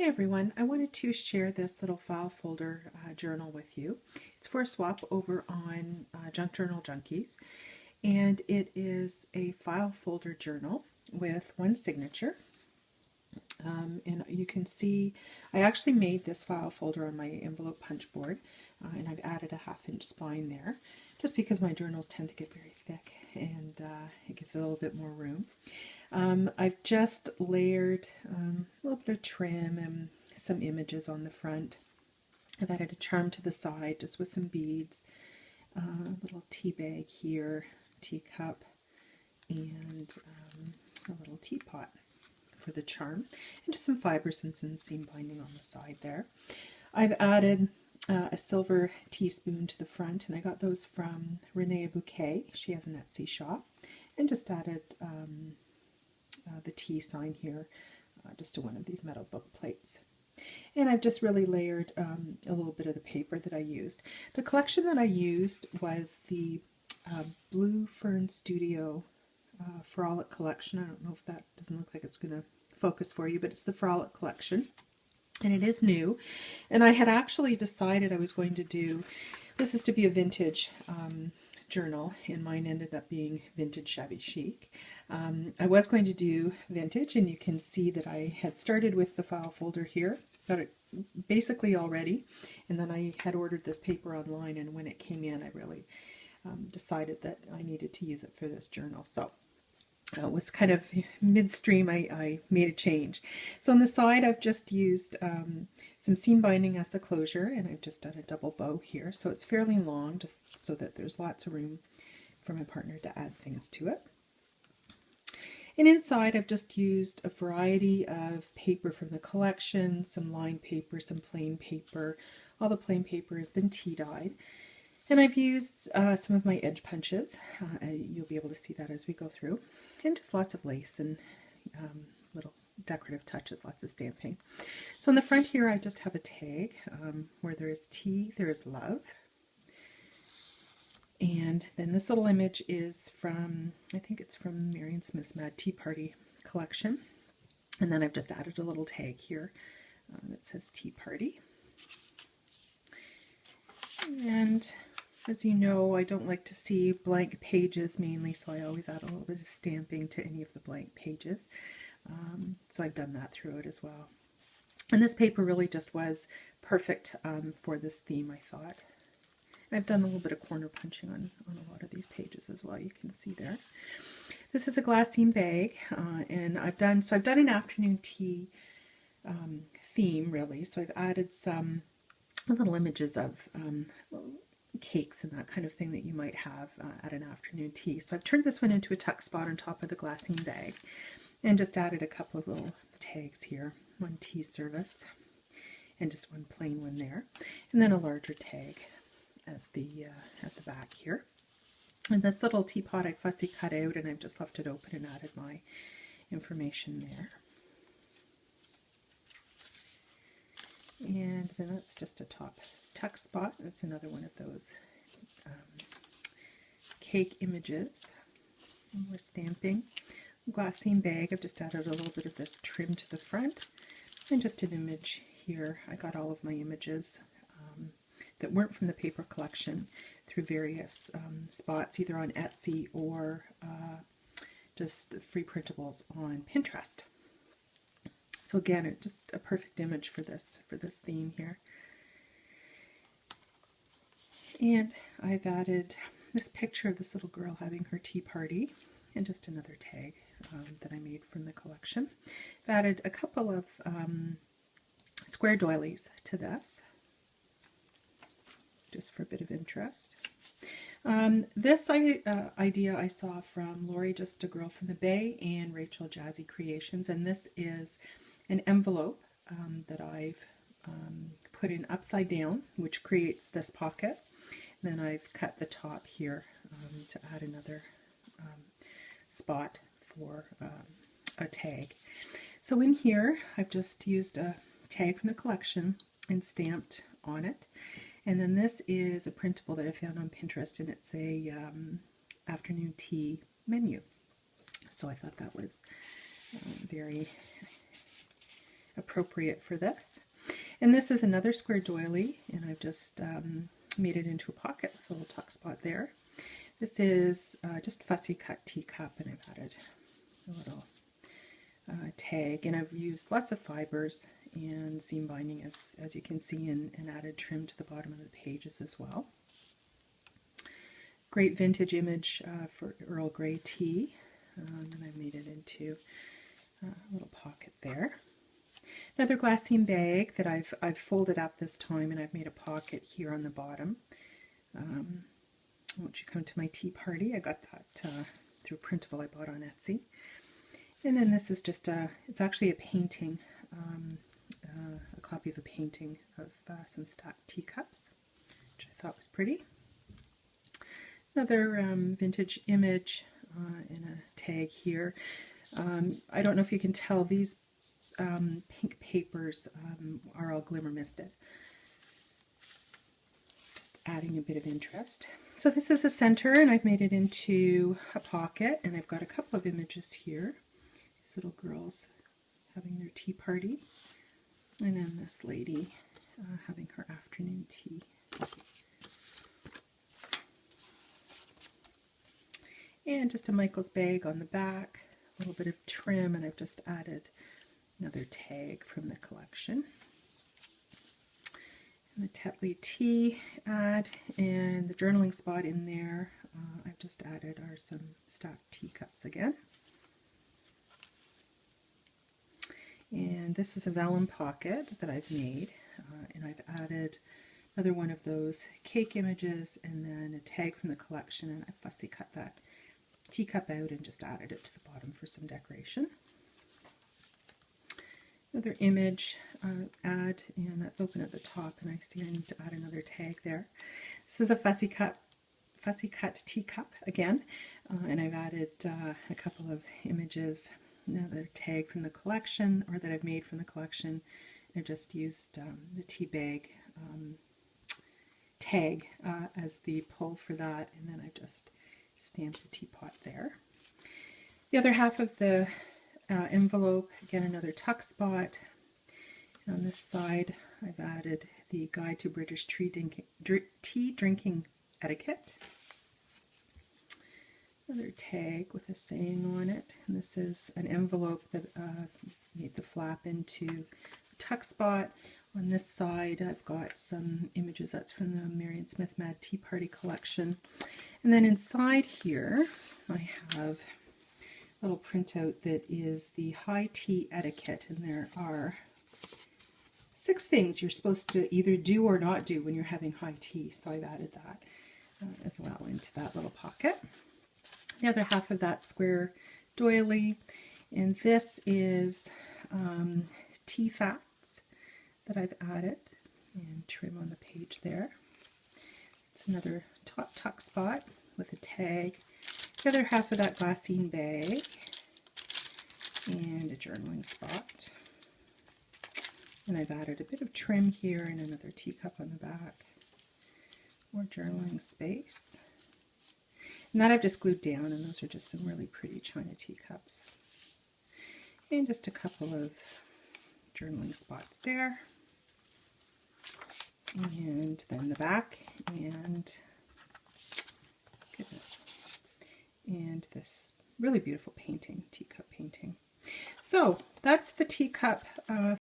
Hey everyone, I wanted to share this little file folder journal with you. It's for a swap over on Junk Journal Junkies, and it is a file folder journal with one signature. And you can see I actually made this file folder on my envelope punch board, and I've added a 1/2 inch spine there just because my journals tend to get very thick, and it gives it a little bit more room. I've just layered a little bit of trim and some images on the front. I've added a charm to the side just with some beads, a little tea bag here, teacup, and a little teapot for the charm, and just some fibers and some seam binding on the side there. I've added a silver teaspoon to the front, and I got those from Renee Bouquet. She has an Etsy shop, and just added the tea sign here just to one of these metal book plates. And I've just really layered a little bit of the paper that I used. The collection that I used was the Blue Fern Studio Frolic collection. I don't know if that doesn't look like it's going to focus for you, but it's the Frolic collection. And it is new. And I had actually decided I was going to do, this is to be a vintage journal, and mine ended up being vintage Shabby Chic. I was going to do vintage, and you can see that I had started with the file folder here, got it basically all ready, and then I had ordered this paper online, and when it came in I really decided that I needed to use it for this journal. So it was kind of midstream, I made a change. So on the side I've just used some seam binding as the closure, and I've just done a double bow here, so it's fairly long just so that there's lots of room for my partner to add things to it. And inside I've just used a variety of paper from the collection, some lined paper, some plain paper. All the plain paper has been tea dyed. And I've used some of my edge punches. You'll be able to see that as we go through. And just lots of lace and little decorative touches, lots of stamping. So on the front here I just have a tag where there is tea, there is love. And then this little image is from, I think it's from Marion Smith's Mad Tea Party collection. And then I've just added a little tag here that says Tea Party. And as you know, I don't like to see blank pages mainly, so I always add a little bit of stamping to any of the blank pages. So I've done that through it as well. And this paper really just was perfect for this theme, I thought. I've done a little bit of corner punching on a lot of these pages as well, you can see there. This is a glassine bag, and I've done an afternoon tea theme really, so I've added some little images of cakes and that kind of thing that you might have at an afternoon tea. So I've turned this one into a tuck spot on top of the glassine bag and just added a couple of little tags here, one tea service and just one plain one there, and then a larger tag at the back here. And this little teapot I fussy cut out, and I've just left it open and added my information there. And then that's just a top tuck spot. That's another one of those cake images. And we're stamping. Glassine bag, I've just added a little bit of this trim to the front, and just an image here. I got all of my images that weren't from the paper collection through various spots, either on Etsy or just free printables on Pinterest. So again, it's just a perfect image for this theme here. And I've added this picture of this little girl having her tea party, and just another tag that I made from the collection. I've added a couple of square doilies to this, just for a bit of interest. This idea I saw from Lori, Just a Girl from the Bay, and Rachel Jazzy Creations, and this is an envelope that I've put in upside down, which creates this pocket. And then I've cut the top here to add another spot for a tag. So in here I've just used a tag from the collection and stamped on it. And then this is a printable that I found on Pinterest, and it's a afternoon tea menu. So I thought that was very appropriate for this. And this is another square doily, and I've just made it into a pocket with a little tuck spot there. This is just fussy cut teacup, and I've added a little tag, and I've used lots of fibers and seam binding as you can see, and added trim to the bottom of the pages as well. Great vintage image for Earl Grey tea, and I've made it into a little pocket there. Another glassine bag that I've folded up this time, and I've made a pocket here on the bottom. Won't you come to my tea party? I got that through a printable I bought on Etsy. And then this is just it's actually a painting, a copy of a painting of some stacked teacups, which I thought was pretty. Another vintage image and a tag here. I don't know if you can tell, these pink papers are all glimmer misted. Just adding a bit of interest. So this is a center, and I've made it into a pocket, and I've got a couple of images here. These little girls having their tea party, and then this lady having her afternoon tea. And just a Michael's bag on the back, a little bit of trim, and I've just added another tag from the collection. And the Tetley tea ad, and the journaling spot in there I've just added are some stacked teacups again. And this is a vellum pocket that I've made, and I've added another one of those cake images and then a tag from the collection, and I fussy cut that teacup out and just added it to the bottom for some decoration. Another image ad, and that's open at the top, and I see I need to add another tag there. This is a fussy cut teacup again, and I've added a couple of images, another tag from the collection, or that I've made from the collection. I've just used the tea bag tag as the pull for that, and then I've just stamped the teapot there. The other half of the envelope, again another tuck spot, and on this side I've added the Guide to British Tea Drinking Etiquette. Another tag with a saying on it, and this is an envelope that made the flap into a tuck spot. On this side I've got some images, that's from the Marion Smith Mad Tea Party collection. And then inside here I have a little printout that is the high tea etiquette, and there are 6 things you're supposed to either do or not do when you're having high tea, so I've added that as well into that little pocket. The other half of that square doily, and this is tea facts that I've added, and trim on the page there. It's another top tuck spot with a tag. The other half of that glassine bag, and a journaling spot. And I've added a bit of trim here and another teacup on the back. More journaling space. And that I've just glued down, and those are just some really pretty china teacups. And just a couple of journaling spots there. And then the back, and goodness, and this really beautiful painting, teacup painting. So that's the teacup